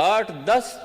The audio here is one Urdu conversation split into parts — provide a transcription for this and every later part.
8-10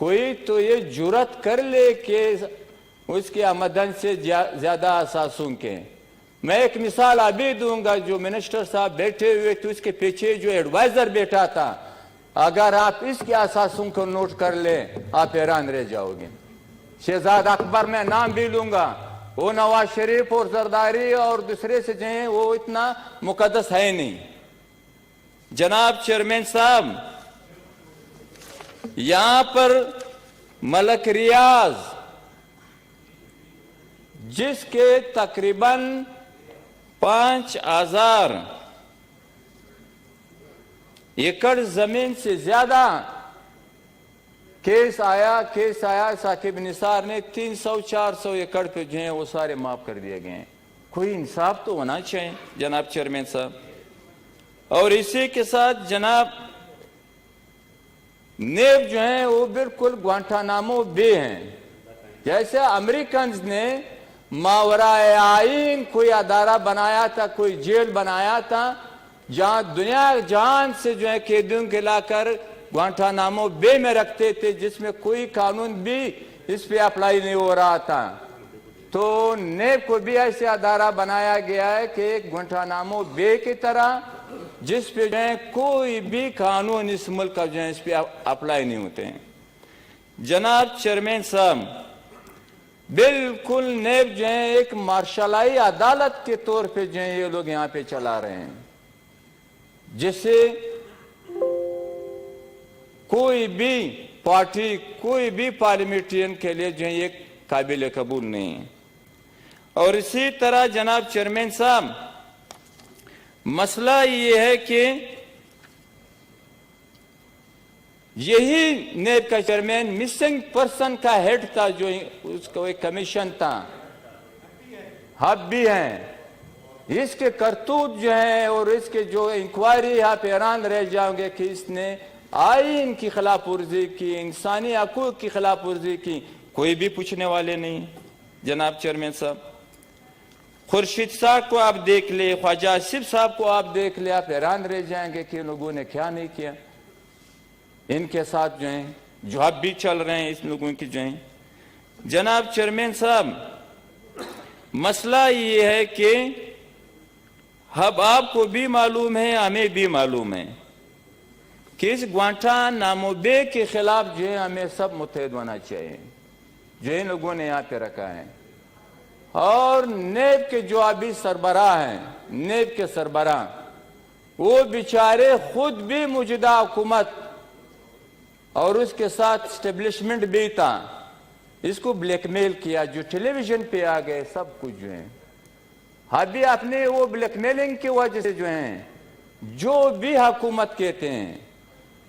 کوئی تو یہ جرت کر لے کہ اس کے آمدن سے زیادہ اثاثوں کے. میں ایک مثال ابھی دوں گا. جو منسٹر صاحب بیٹھے ہوئے تھے اس کے پیچھے جو ایڈوائزر بیٹھا تھا, اگر آپ اس کے اثاثوں کو نوٹ کر لیں آپ حیران رہ جاؤ گے. شہزاد اکبر میں نام بھی لوں گا, وہ نواز شریف اور زرداری اور دوسرے سے جو ہیں وہ اتنا مقدس ہے نہیں. جناب چیئرمین صاحب, یہاں پر ملک ریاض جس کے تقریباً 5,000 ایکڑ زمین سے زیادہ کیس آیا, ثاقب نثار نے 300-400 ایکڑ پہ جو ہیں وہ سارے معاف کر دیے گئے ہیں. کوئی انصاف تو ہونا چاہیے جناب چیئرمین صاحب. اور اسی کے ساتھ جناب نیب جو ہیں وہ بالکل گوانٹانامو بے ہیں. جیسے امریکنز نے ماورائے آئین کوئی ادارہ بنایا تھا, کوئی جیل بنایا تھا جہاں دنیا جہان سے جو ہے قیدیوں کے لا کر گوانٹانامو بے میں رکھتے تھے, جس میں کوئی قانون بھی اس پہ اپلائی نہیں ہو رہا تھا. تو نیب کو بھی ایسے ادارہ بنایا گیا ہے کہ ایک گوانٹانامو بے کی طرح, جس پہ جو ہے کوئی بھی قانون اس ملک کا جو ہے اس پہ اپلائی نہیں ہوتے ہیں. جناب چیئرمین صاحب, بالکل نیب جو ہے ایک مارشالائی عدالت کے طور پہ جو ہے یہ لوگ یہاں پہ چلا رہے ہیں, جس سے کوئی بھی پارٹی, کوئی بھی پارلیمنٹرین کے لیے جو ہے یہ قابل قبول نہیں ہے. اور اسی طرح جناب چیئرمین صاحب, مسئلہ یہ ہے کہ یہی نیب کا چیئرمین مسنگ پرسن کا ہیڈ تھا, جو اس کا ایک کمیشن تھا, ہب بھی ہیں. اس کے کرتوت جو ہیں اور اس کے جو انکوائری آپ حیران رہ جاؤں گے کہ اس نے آئین کی خلاف ورزی کی, انسانی حقوق کی خلاف ورزی کی, کوئی بھی پوچھنے والے نہیں. جناب چیئرمین صاحب, خورشید صاحب کو آپ دیکھ لیں, خواجہ آصف صاحب کو آپ دیکھ لیں, آپ حیران رہ جائیں گے کہ لوگوں نے کیا نہیں کیا. ان کے ساتھ جو ہیں جو اب بھی چل رہے ہیں اس لوگوں کی جو ہیں. جناب چیئرمین صاحب, مسئلہ یہ ہے کہ اب آپ کو بھی معلوم ہے, ہمیں بھی معلوم ہے کہ اس گوانٹانامو بے کے خلاف جو ہے ہمیں سب متحد ہونا چاہیے, جو ان لوگوں نے یہاں پہ رکھا ہے. اور نیب کے جو ابھی سربراہ ہیں, نیب کے سربراہ, وہ بیچارے خود بھی موجودہ حکومت اور اس کے ساتھ اسٹیبلشمنٹ بھی تھا, اس کو بلیک میل کیا, جو ٹیلی ویژن پہ آ گئے سب کچھ جو ہے. ابھی اپنے وہ بلیک میلنگ کی وجہ سے جو ہیں جو بھی حکومت کہتے ہیں,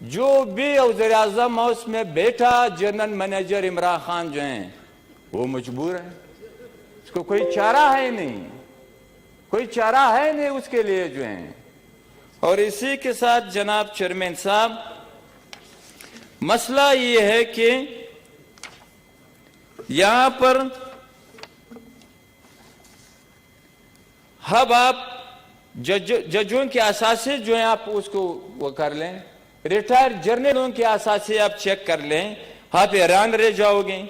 جو بھی وزیر اعظم ہاؤس میں بیٹھا جنرل مینیجر عمران خان جو ہیں وہ مجبور ہیں. اس کو کوئی چارہ ہے نہیں, کوئی چارہ ہے نہیں اس کے لیے جو ہیں. اور اسی کے ساتھ جناب چیئرمین صاحب, مسئلہ یہ ہے کہ یہاں پر اب آپ ججوں کے اثاثے جو ہیں آپ اس کو وہ کر لیں, ریٹائر جرنلوں کے اثاثے آپ چیک کر لیں, آپ حیران رہ جاؤ گے.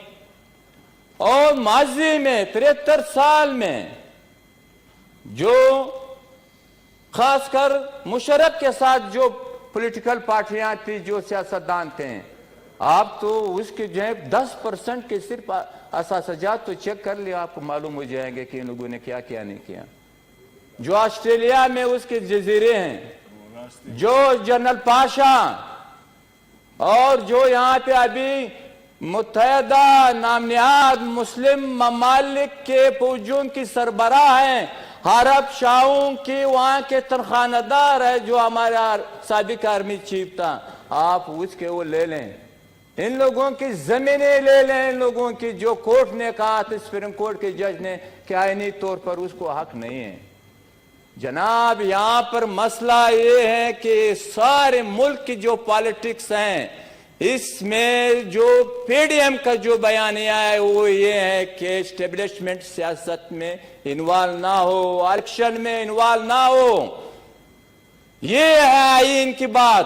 اور ماضی میں 73 سال میں جو خاص کر مشرف کے ساتھ جو پولیٹیکل پارٹیاں تھی, جو سیاستدان تھے, آپ تو اس کے جو ہے 10% کے صرف اثاثجات تو چیک کر لیا, آپ کو معلوم ہو جائیں گے کہ ان لوگوں نے کیا کیا نہیں کیا. جو آسٹریلیا میں اس کے جزیرے ہیں, جو جنرل پاشا, اور جو یہاں پہ ابھی متحدہ نام نہاد مسلم ممالک کے فوجوں کی سربراہ ہیں, عرب شاہوں کی وہاں کے تنخواہ دار ہے, جو ہمارا سابق آرمی چیف تھا, آپ اس کے وہ لے لیں. ان لوگوں کی زمینیں لے لیں, ان لوگوں کی جو کورٹ نے کہا تھا, سپریم کورٹ کے جج نے, کہ آئینی طور پر اس کو حق نہیں ہے. جناب یہاں پر مسئلہ یہ ہے کہ سارے ملک کی جو پالیٹکس ہیں, اس میں جو پی ڈی ایم کا جو بیانیہ ہے وہ یہ ہے کہ اسٹیبلشمنٹ سیاست میں انوالو نہ ہو, الیکشن میں انوالو نہ ہو. یہ ہے آئین کی بات.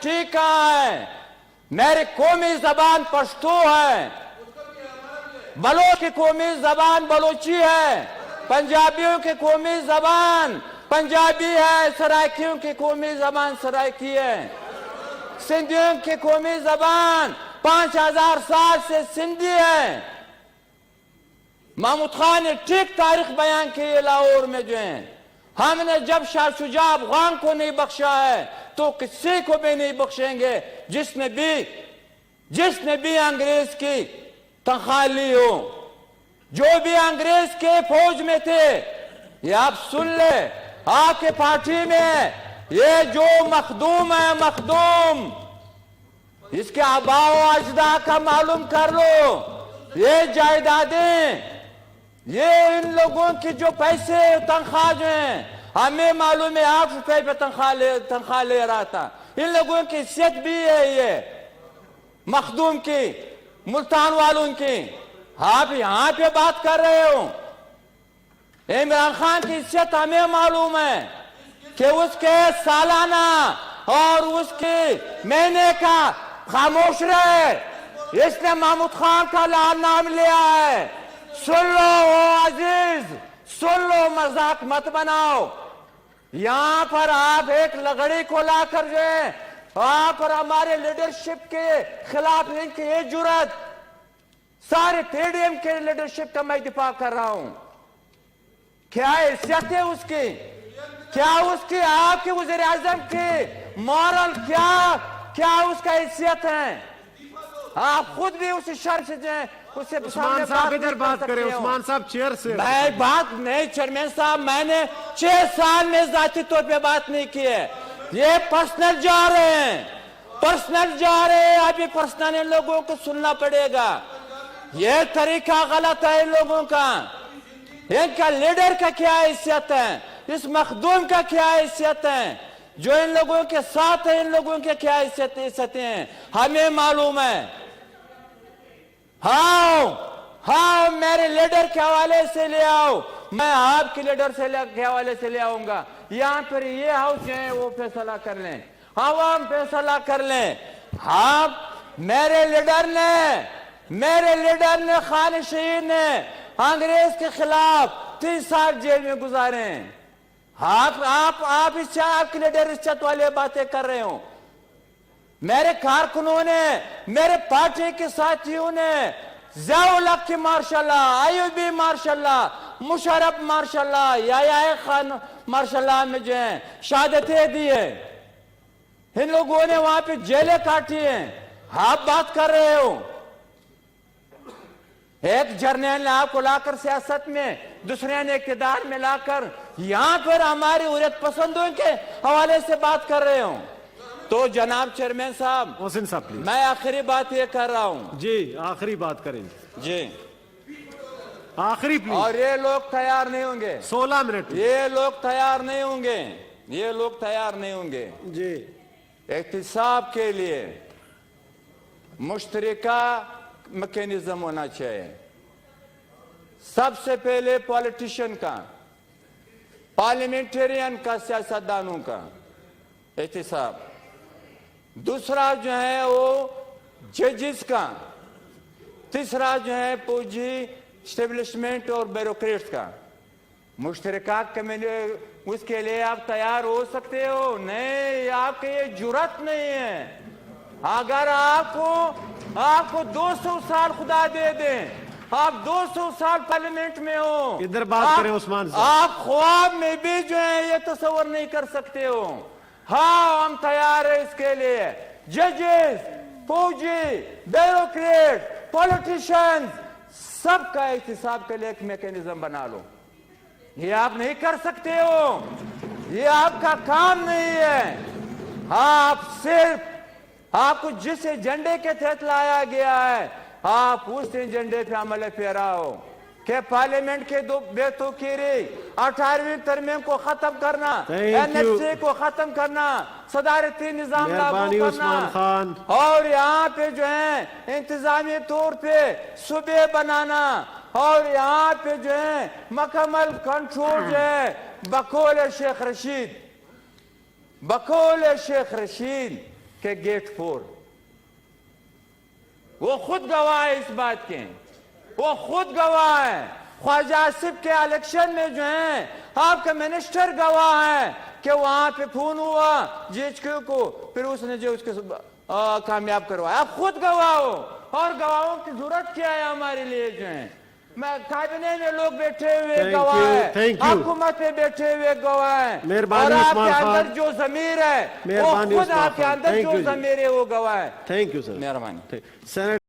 ٹھیک کہا ہے. میری قومی زبان پشتو ہے, بلوچ کی قومی زبان بلوچی ہے, پنجابیوں کی قومی زبان پنجابی ہے, سرائکیوں کی قومی زبان سرائکی ہے, سندھیوں کی قومی زبان 5000 سال سے سندھی ہے. محمود خان نے ٹھیک تاریخ بیان کی ہے لاہور میں جو ہیں. ہم نے جب شاہ شجاع افغان کو نہیں بخشا ہے تو کسی کو بھی نہیں بخشیں گے جس نے بھی انگریز کی تنخواہ لی ہو, جو بھی انگریز کے فوج میں تھے. یہ آپ سن لیں, آپ کے پارٹی میں یہ جو مخدوم ہے, مخدوم, اس کے آباء و اجداد کا معلوم کر لو. یہ جائیدادیں, یہ ان لوگوں کی جو پیسے تنخواہ جو ہیں, ہمیں معلوم ہے 8 روپے پہ تنخواہ لے رہا تھا. ان لوگوں کی حیثیت بھی ہے یہ مخدوم کی, ملتان والوں کی. آپ یہاں پہ بات کر رہے ہو. عمران خان کی حیثیت ہمیں معلوم ہے کہ اس کے سالانہ اور اس کے مہینے کا خاموش رہے. اس نے محمود خان کا نام لیا ہے. سن لو عزیز, سن لو, مذاق مت بناؤ. یہاں پر آپ ایک لغڑی کو لا کر جو ہے وہاں پر ہمارے لیڈرشپ کے خلاف ان کی یہ جرات, سارے پی ڈی ایم کے لیڈرشپ کا میں دفاع کر رہا ہوں. کیا حیثیت ہے اس کی, کیا اس کی آپ کے وزیر اعظم کی مورل, کیا اس کا حیثیت ہے. آپ خود بھی اسی شرف سے جو ہے اسے عثمان صاحب ادھر بات کریں. عثمان صاحب چیئر سے میں بات نہیں, چیئرمین صاحب میں نے 6 سال میں ذاتی طور پہ بات نہیں کی ہے. یہ پرسنل جا رہے ہیں, پرسنل جا رہے ہیں. ابھی پرسنل ان لوگوں کو سننا پڑے گا. یہ طریقہ غلط ہے ان لوگوں کا. ان کا لیڈر کا کیا حیثیت ہے, اس مخدوم کا کیا حیثیت ہے, جو ان لوگوں کے ساتھ ہیں ان لوگوں کے کیا حیثیتیں ہیں ہمیں معلوم ہے. ہاں میرے لیڈر کے حوالے سے لے آؤ, میں آپ کے لیڈر کے حوالے سے لے آؤں گا. یہاں پر یہ ہاؤس جو ہے وہ فیصلہ کر لیں, عوام فیصلہ کر لیں. ہاں میرے لیڈر نے خان شہید نے انگریز کے خلاف 30 سال جیل میں گزارے ہیں. آپ اس سے آپ کے لیڈر عزت والے باتیں کر رہے ہو. میرے کارکنوں نے, میرے پارٹی کے ساتھیوں نے ضیاء الحق کی ماشاءاللہ, ایوبی ماشاءاللہ, مشرف ماشاءاللہ, یحییٰ خان ماشاءاللہ میں جو ہیں شہادتیں دی ہیں. ان لوگوں نے وہاں پہ جیلیں کاٹی ہیں. آپ بات کر رہے ہو. ایک جرنیل نے آپ کو لا کر سیاست میں, دوسرے نے اقتدار میں لا کر یہاں پر ہماری حریت پسندوں کے حوالے سے بات کر رہے ہوں. تو جناب چیئرمین صاحب, محسن صاحب پلیز. میں آخری بات یہ کر رہا ہوں. جی آخری بات کریں جی, آخری پلیز. اور یہ لوگ تیار نہیں ہوں گے, 16 منٹ. یہ لوگ تیار نہیں ہوں گے, یہ لوگ تیار نہیں ہوں گے. جی احتساب کے لیے مشترکہ میکینزم ہونا چاہیے. سب سے پہلے پولیٹیشین کا, پارلیمنٹرین کا, سیاستدانوں کا احتساب. دوسرا جو ہے وہ ججز کا. تیسرا جو ہے پوجی اسٹیبلشمنٹ اور بیوروکریٹس کا. مشترکہ اس کے لیے آپ تیار ہو سکتے ہو؟ نہیں, آپ کے یہ جرات نہیں ہے. اگر آپ کو 200 سال خدا دے دیں, آپ 200 سال پارلیمنٹ میں ہو, ادھر بات کریں عثمان صاحب. آپ خواب میں بھی جو ہے یہ تصور نہیں کر سکتے ہو. ہاں ہم تیار ہیں اس کے لیے. ججز, فوجی, بیوروکریٹ, پولیٹیشین, سب کا احتساب کے لیے ایک میکینزم بنا لو. یہ آپ نہیں کر سکتے ہو, یہ آپ کا کام نہیں ہے. آپ صرف آپ کو جس ایجنڈے کے تحت لایا گیا ہے آپ اس ایجنڈے پہ عمل پیرا ہو کہ پارلیمنٹ کے بے توقیری, 18ویں ترمیم کو ختم کرنا, NSC کو ختم کرنا, صدارتی نظام لاگو کرنا, اور یہاں پہ جو ہے انتظامی طور پہ صوبے بنانا, اور یہاں پہ جو ہے مکمل کنٹرول جو ہے بقول شیخ رشید. بقول شیخ رشید کے گیٹ 4 وہ خود گواہ ہے اس بات کے, وہ خود گواہ ہے. خواجہ آصف کے الیکشن میں جو ہیں آپ کا منسٹر گواہ ہے کہ وہاں پہ فون ہوا جی ایچ کیو کو, پھر اس نے جو اس کو کامیاب کروایا. آپ خود گواہ ہو, اور گواہوں کی ضرورت کیا ہے ہمارے لیے جو ہیں. میں کابینہ میں لوگ بیٹھے ہوئے گواہ ہیں, حکومت میں بیٹھے ہوئے گواہ ہیں, اور آپ کے اندر جو ضمیر ہے وہ خود آپ کے اندر جو ضمیر ہے وہ گواہ ہے. Thank you sir. مہربانی. سینٹ